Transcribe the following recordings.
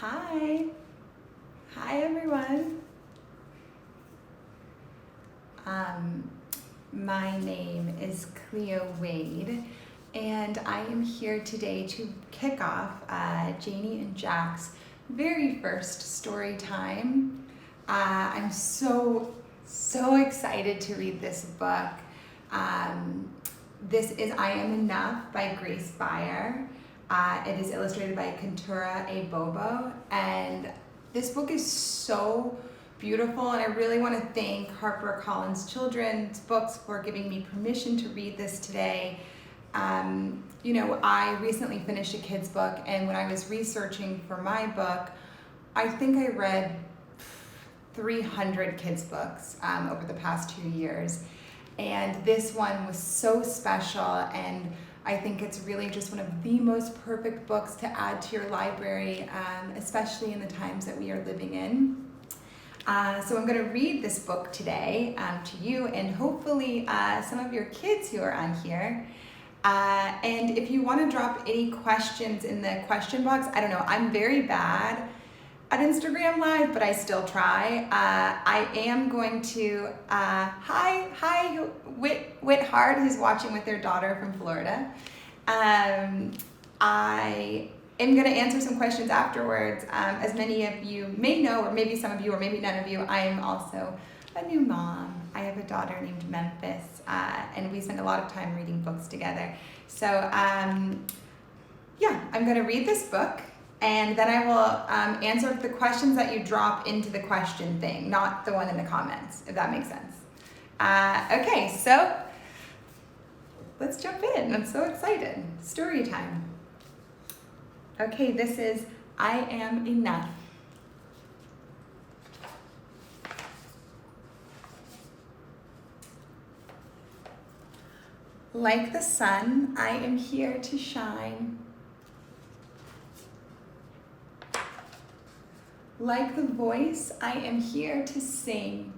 Hi. Hi, everyone. My name is Cleo Wade, and I am here today to kick off Janie and Jack's very first story time. I'm so excited to read this book. This is I Am Enough by Grace Beyer. It is illustrated by Kentura A. Bobo, and this book is so beautiful, and I really want to thank HarperCollins Children's Books for giving me permission to read this today. I recently finished a kid's book, and when I was researching for my book, I think I read 300 kids' books over the past 2 years. And this one was so special, and I think it's really just one of the most perfect books to add to your library, especially in the times that we are living in. So I'm going to read this book today to you and hopefully some of your kids who are on here. And if you want to drop any questions in the question box, I don't know, I'm very bad at Instagram Live, but I still try. I am going to, hi, Whit Hard, who's watching with their daughter from Florida. I am going to answer some questions afterwards. As many of you may know, or maybe some of you, or maybe none of you, I am also a new mom. I have a daughter named Memphis, and we spend a lot of time reading books together. So, I'm going to read this book. And then I will answer the questions that you drop into the question thing, not the one in the comments, if that makes sense. Okay, so let's jump in. I'm so excited. Story time. Okay, this is I Am Enough. Like the sun, I am here to shine. Like the voice, I am here to sing.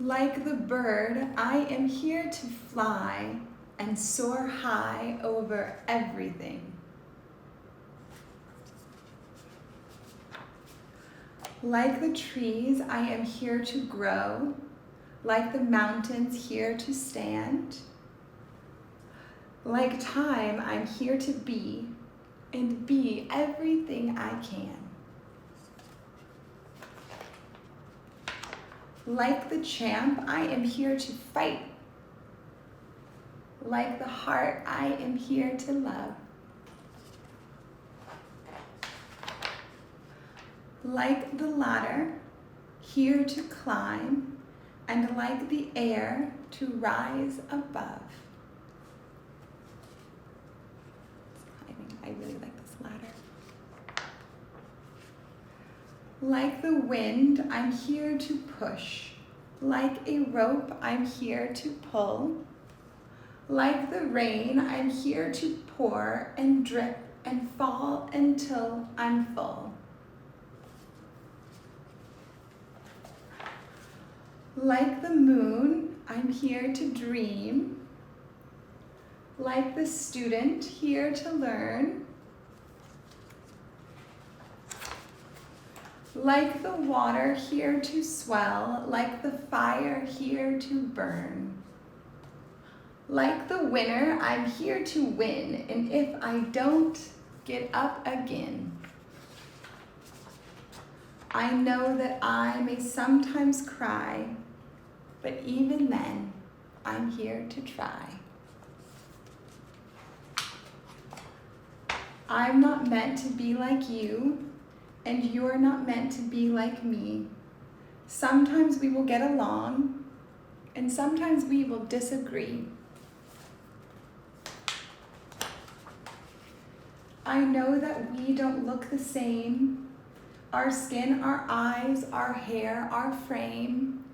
Like the bird, I am here to fly and soar high over everything. Like the trees, I am here to grow. Like the mountains, here to stand. Like time, I'm here to be and be everything I can. Like the champ, I am here to fight. Like the heart, I am here to love. Like the ladder, here to climb, and like the air, to rise above. I really like this ladder. Like the wind, I'm here to push. Like a rope, I'm here to pull. Like the rain, I'm here to pour and drip and fall until I'm full. Like the moon, I'm here to dream. Like the student, here to learn. Like the water, here to swell. Like the fire, here to burn. Like the winner, I'm here to win. And if I don't, get up again. I know that I may sometimes cry, but even then, I'm here to try. I'm not meant to be like you, and you're not meant to be like me. Sometimes we will get along, and sometimes we will disagree. I know that we don't look the same. Our skin, our eyes, our hair, our frame.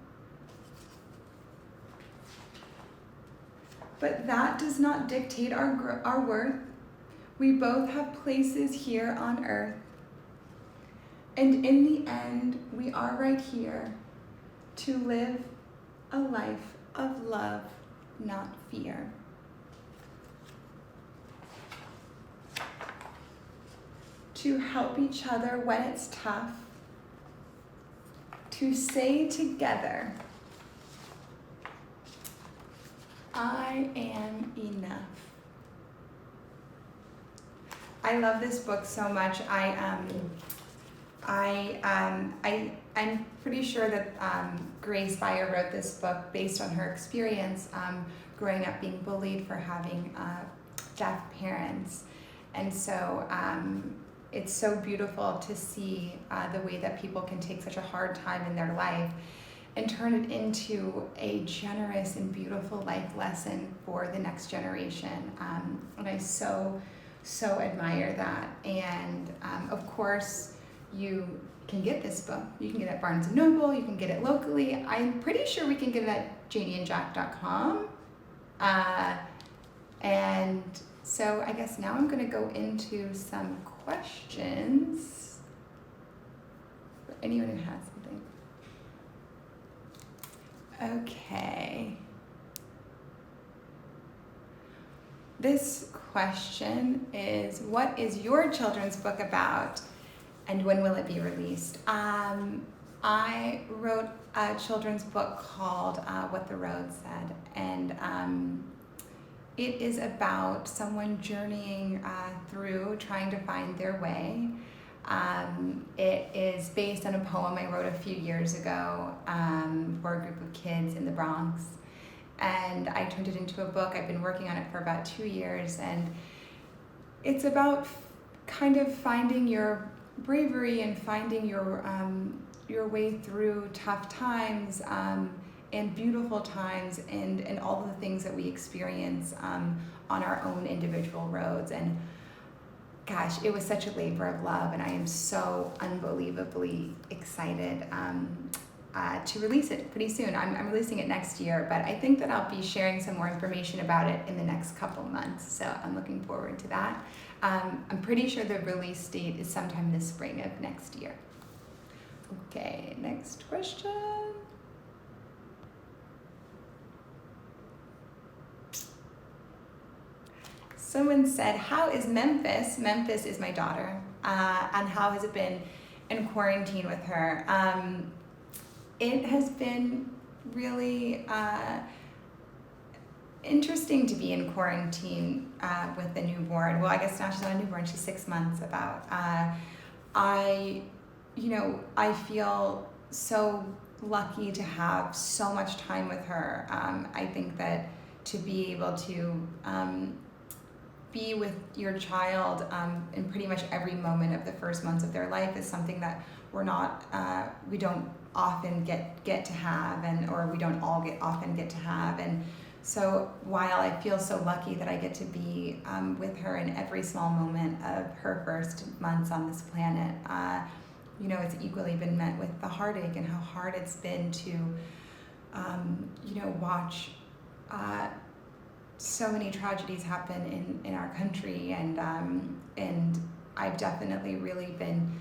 But that does not dictate our worth. We both have places here on earth. And in the end, we are right here to live a life of love, not fear. to help each other when it's tough, to say together, I am enough. I love this book so much. I'm pretty sure that Grace Beyer wrote this book based on her experience growing up being bullied for having deaf parents. And so it's so beautiful to see the way that people can take such a hard time in their life and turn it into a generous and beautiful life lesson for the next generation. And I so admire that. And of course, you can get this book. You can get it at Barnes & Noble, you can get it locally. I'm pretty sure we can get it at janieandjack.com. And so I guess now I'm gonna go into some questions for anyone who has something. Okay. This question is, what is your children's book about and when will it be released? I wrote a children's book called What the Road Said, and it is about someone journeying through trying to find their way. It is based on a poem I wrote a few years ago for a group of kids in the Bronx. And I turned it into a book. I've been working on it for about 2 years, and it's about kind of finding your bravery and finding your way through tough times and beautiful times and all the things that we experience on our own individual roads. And gosh, it was such a labor of love, and I am so unbelievably excited to release it pretty soon. I'm releasing it next year, but I think that I'll be sharing some more information about it in the next couple months, so I'm looking forward to that. I'm pretty sure the release date is sometime this spring of next year. Okay, next question. Someone said, how is Memphis? Memphis is my daughter. And how has it been in quarantine with her? It has been really interesting to be in quarantine with the newborn. Well, I guess now she's not a newborn, she's 6 months about. I feel so lucky to have so much time with her. I think that to be able to be with your child in pretty much every moment of the first months of their life is something that we don't often get to have, or we don't all often get to have. And so while I feel so lucky that I get to be with her in every small moment of her first months on this planet, it's equally been met with the heartache and how hard it's been to, watch so many tragedies happen in our country. And I've definitely really been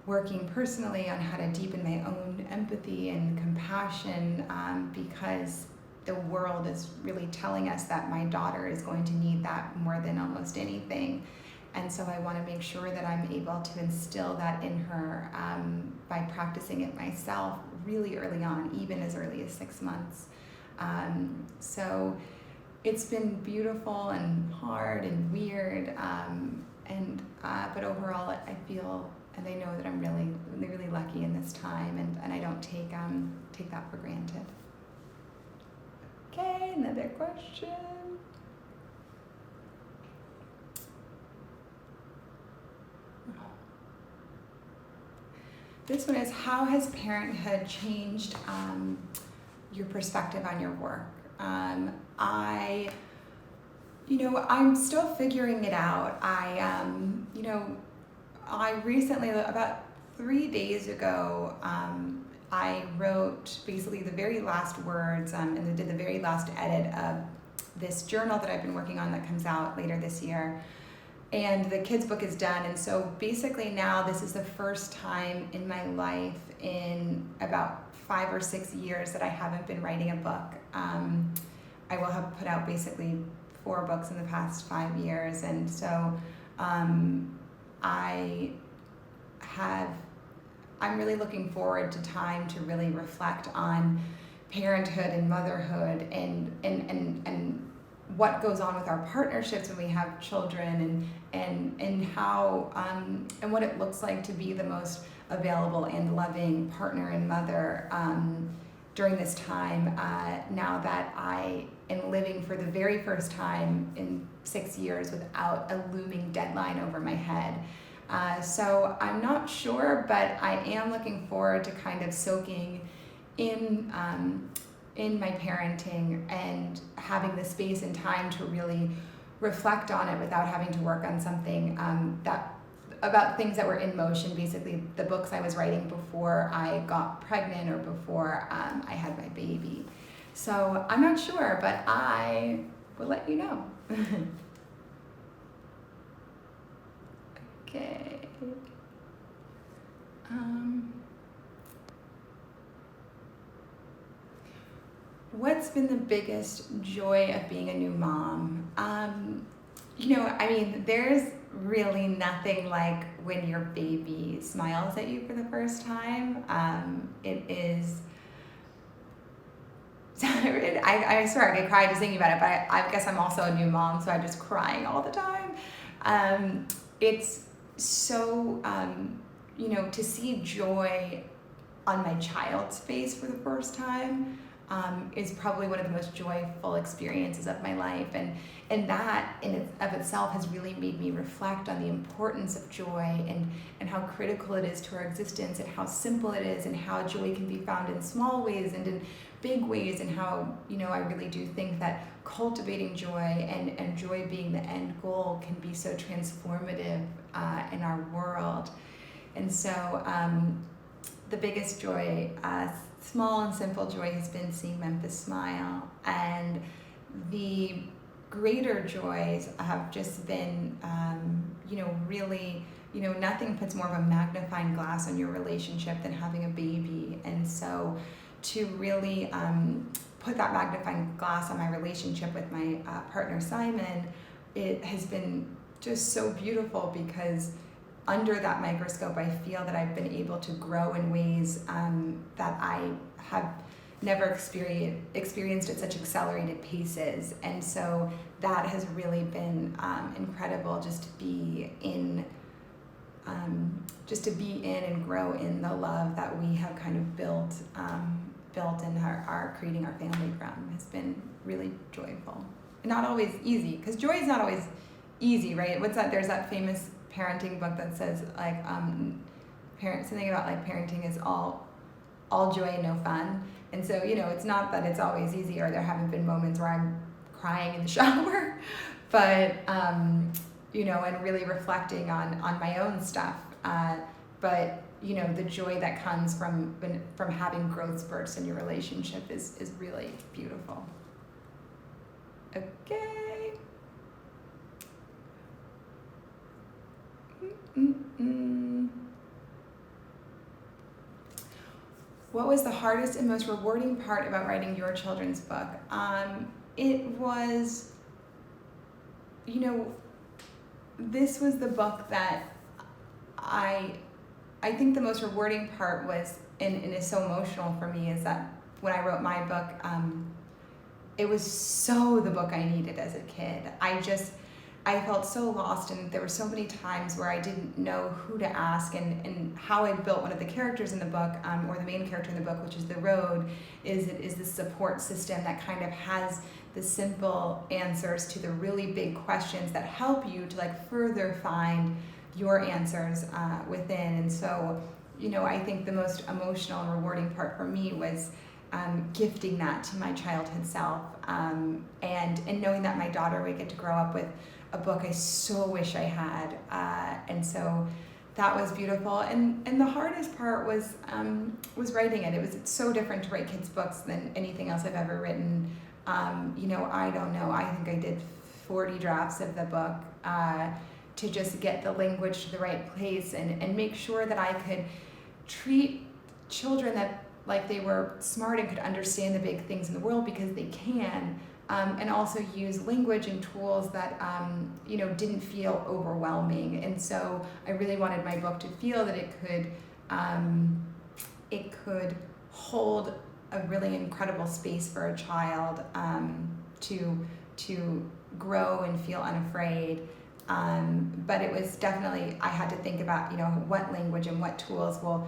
working personally on how to deepen my own empathy and compassion because the world is really telling us that my daughter is going to need that more than almost anything. And so I want to make sure that I'm able to instill that in her by practicing it myself really early on, even as early as 6 months. So it's been beautiful and hard and weird, but overall I feel and I know that I'm really, really lucky in this time, and I don't take that for granted. Okay, another question. This one is, how has parenthood changed your perspective on your work? I'm still figuring it out. I recently, about 3 days ago, I wrote basically the very last words and did the very last edit of this journal that I've been working on that comes out later this year. And the kids' book is done, and so basically now this is the first time in my life in about 5 or 6 years that I haven't been writing a book. I will have put out basically 4 books in the past 5 years, and so I'm really looking forward to time to really reflect on parenthood and motherhood and what goes on with our partnerships when we have children and how and what it looks like to be the most available and loving partner and mother during this time, now that I am living for the very first time in 6 years without a looming deadline over my head. So I'm not sure, but I am looking forward to kind of soaking in my parenting and having the space and time to really reflect on it without having to work on something about things that were in motion, basically the books I was writing before I got pregnant or before I had my baby. So I'm not sure, but I will let you know. Okay. What's been the biggest joy of being a new mom? There's really nothing like when your baby smiles at you for the first time. It is, I swear I could cry just thinking about it, but I guess I'm also a new mom, so I'm just crying all the time. It's so, to see joy on my child's face for the first time is probably one of the most joyful experiences of my life, and that in of itself has really made me reflect on the importance of joy and how critical it is to our existence and how simple it is and how joy can be found in small ways and in big ways, and how I really do think that cultivating joy and joy being the end goal can be so transformative in our world. And so the biggest joy, small and simple joy, has been seeing Memphis smile, and the greater joys have just been, really, nothing puts more of a magnifying glass on your relationship than having a baby. And so to really put that magnifying glass on my relationship with my partner Simon, it has been just so beautiful, because under that microscope, I feel that I've been able to grow in ways that I have never experienced at such accelerated paces. And so that has really been incredible, just to be in and grow in the love that we have kind of built in our creating our family from, has been really joyful. Not always easy, because joy is not always easy, right? What's that? There's that famous parenting book that says something about like parenting is all joy and no fun. And so it's not that it's always easy, or there haven't been moments where I'm crying in the shower, but and really reflecting on my own stuff, but the joy that comes from having growth spurts in your relationship is really beautiful. Okay. What was the hardest and most rewarding part about writing your children's book? It was, this was the book that I think the most rewarding part was, and is so emotional for me, is that when I wrote my book, it was so the book I needed as a kid. I felt so lost, and there were so many times where I didn't know who to ask, and how I built one of the characters in the book, or the main character in the book, which is the road, is this support system that kind of has the simple answers to the really big questions that help you to further find your answers within. And so, I think the most emotional and rewarding part for me was gifting that to my childhood self, and knowing that my daughter would get to grow up with a book I so wish I had, and so that was beautiful. And the hardest part was writing it. It's so different to write kids' books than anything else I've ever written. I don't know. I think I did 40 drafts of the book to just get the language to the right place and make sure that I could treat children that like they were smart and could understand the big things in the world, because they can, and also use language and tools that didn't feel overwhelming. And so I really wanted my book to feel that it could hold a really incredible space for a child to grow and feel unafraid. But it was definitely, I had to think about, what language and what tools will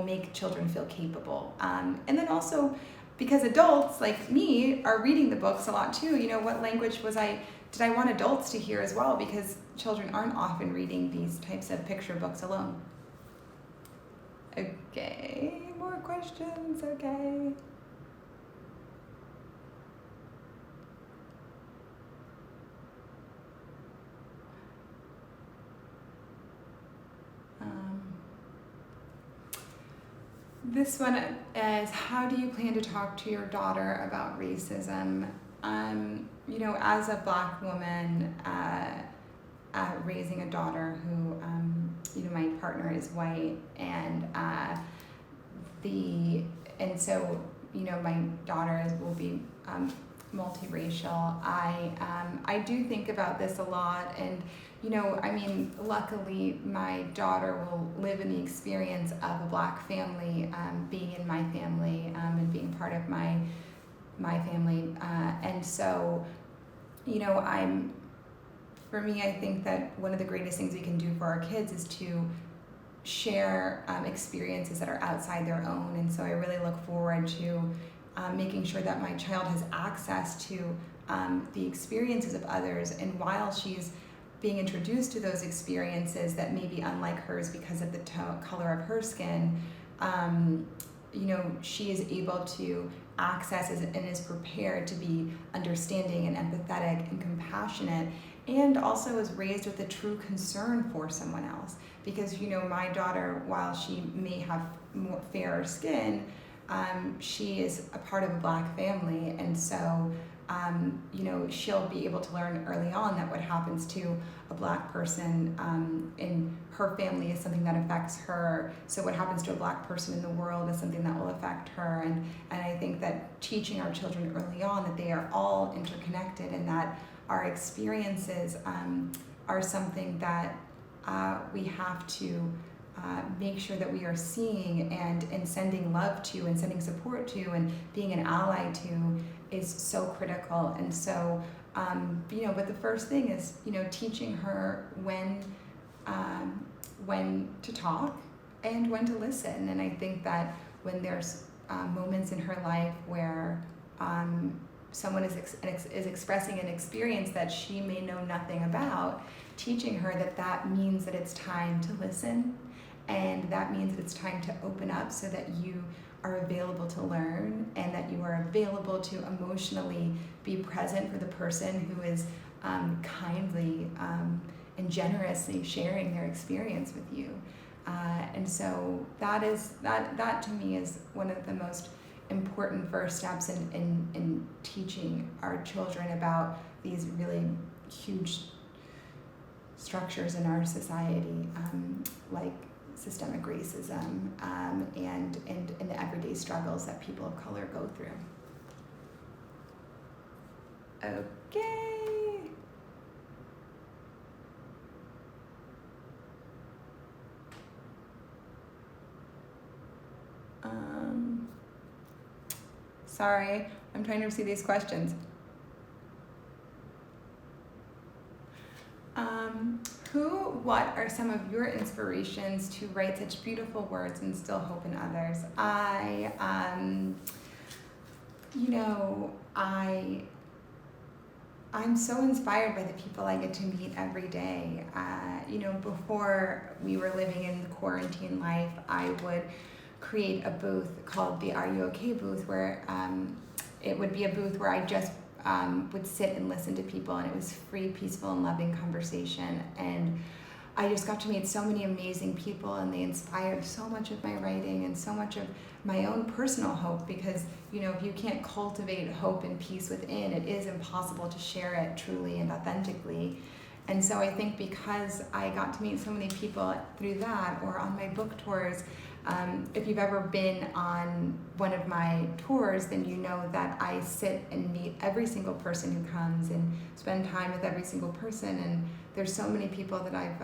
make children feel capable. And then also, because adults like me are reading the books a lot too, what language did I want adults to hear as well? Because children aren't often reading these types of picture books alone. Okay, more questions, okay. This one is, how do you plan to talk to your daughter about racism? As a Black woman, raising a daughter who, my partner is white, and so my daughter will be multiracial. I do think about this a lot, and luckily my daughter will live in the experience of a Black family, being in my family, and being part of my family, and so for me, I think that one of the greatest things we can do for our kids is to share experiences that are outside their own. And so I really look forward to making sure that my child has access to the experiences of others. And while she's being introduced to those experiences that may be unlike hers because of the color of her skin, she is able to access and is prepared to be understanding and empathetic and compassionate, and also is raised with a true concern for someone else. Because my daughter, while she may have more fairer skin, she is a part of a Black family, and so she'll be able to learn early on that what happens to a Black person in her family is something that affects her. So what happens to a Black person in the world is something that will affect her. And I think that teaching our children early on that they are all interconnected, and that our experiences are something that we have to make sure that we are seeing and sending love to and sending support to and being an ally to is so critical. And so, but the first thing is, teaching her when to talk and when to listen. And I think that when there's moments in her life where someone is expressing an experience that she may know nothing about, teaching her that means that it's time to listen, and that means that it's time to open up so that you are available to learn, and that you are available to emotionally be present for the person who is kindly and generously sharing their experience with you. And so that to me is one of the most important first steps in teaching our children about these really huge structures in our society, like systemic racism, and the everyday struggles that people of color go through. Okay. Sorry, I'm trying to see these questions. What are some of your inspirations to write such beautiful words and instill hope in others? I'm so inspired by the people I get to meet every day. Before we were living in quarantine life, I would create a booth called the Are You Okay booth, where it would be a booth where I just would sit and listen to people, and it was free, peaceful, and loving conversation. And I just got to meet so many amazing people, and they inspired so much of my writing and so much of my own personal hope, because if you can't cultivate hope and peace within, it is impossible to share it truly and authentically. And so I think because I got to meet so many people through that, or on my book tours, If you've ever been on one of my tours, then you know that I sit and meet every single person who comes and spend time with every single person. And there's so many people that I've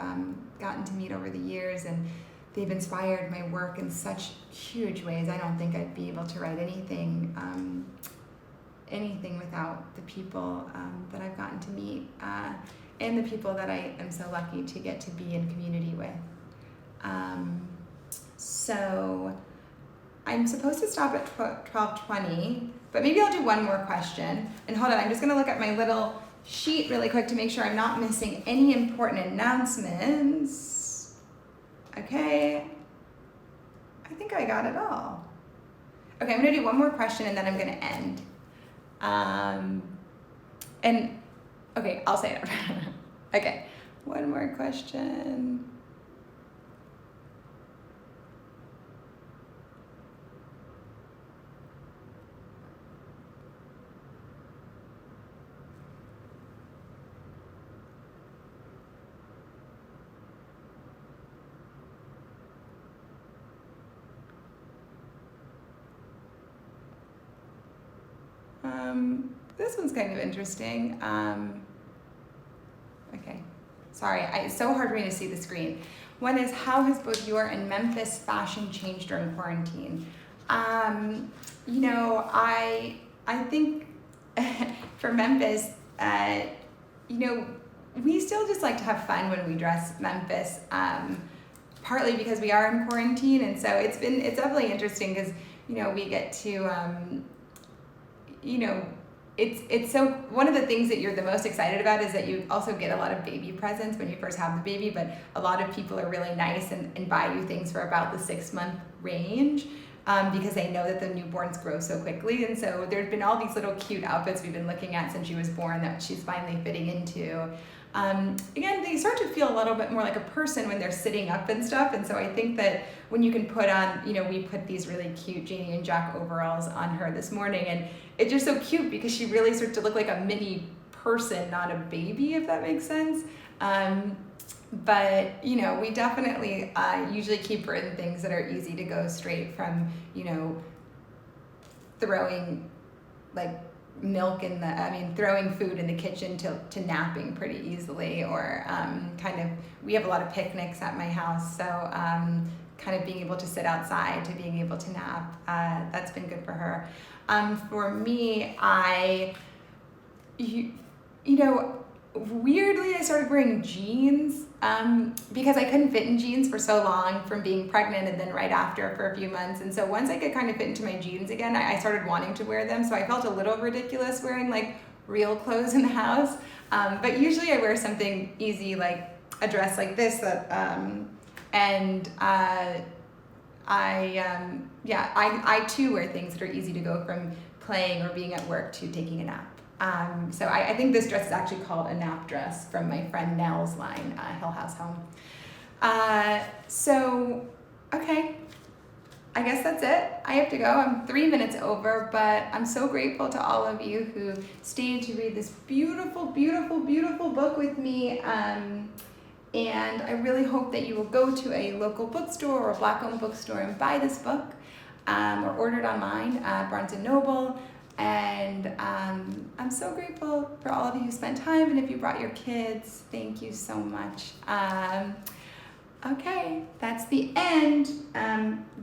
gotten to meet over the years, and they've inspired my work in such huge ways. I don't think I'd be able to write anything without the people that I've gotten to meet and the people that I am so lucky to get to be in community with. So I'm supposed to stop at 12:20, but maybe I'll do one more question. And hold on, I'm just gonna look at my little sheet really quick to make sure I'm not missing any important announcements. Okay, I think I got it all. Okay, I'm gonna do one more question and then I'm gonna end. And okay, I'll say it. Okay, one more question. This one's kind of interesting. Okay, sorry, it's so hard for me to see the screen. One is, how has both your and Memphis fashion changed during quarantine? You know, I think for Memphis, you know, we still just like to have fun when we dress Memphis, partly because we are in quarantine, and so it's definitely interesting because, you know, we get to, you know, it's so, one of the things that you're the most excited about is that you also get a lot of baby presents when you first have the baby, but a lot of people are really nice and buy you things for about the 6-month range, because they know that the newborns grow so quickly. And so there's been all these little cute outfits we've been looking at since she was born that she's finally fitting into. Again, they start to feel a little bit more like a person when they're sitting up and stuff. And so I think that when you can put on, you know, we put these really cute Janie and Jack overalls on her this morning, and it's just so cute because she really starts to look like a mini person, not a baby, if that makes sense. But, you know, we definitely usually keep her in things that are easy to go straight from, you know, throwing like milk in the, throwing food in the kitchen to napping pretty easily, or kind of, we have a lot of picnics at my house, so kind of being able to sit outside to being able to nap, that's been good for her. For me, you know, weirdly, I started wearing jeans because I couldn't fit in jeans for so long from being pregnant and then right after for a few months. And so once I could kind of fit into my jeans again, I started wanting to wear them. So I felt a little ridiculous wearing like real clothes in the house. But usually I wear something easy, like a dress like this that, I too wear things that are easy to go from playing or being at work to taking a nap. So I think this dress is actually called a nap dress from my friend Nell's line, Hill House Home. So, okay, I guess that's it. I have to go. I'm 3 minutes over, but I'm so grateful to all of you who stayed to read this beautiful, beautiful, beautiful book with me. And I really hope that you will go to a local bookstore or a Black-owned bookstore and buy this book, or order it online at Barnes & Noble. And I'm so grateful for all of you who spent time, and if you brought your kids, thank you so much. Okay, that's the end.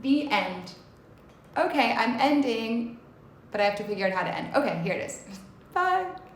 The end. Okay, I'm ending, but I have to figure out how to end. Okay, here it is. Bye.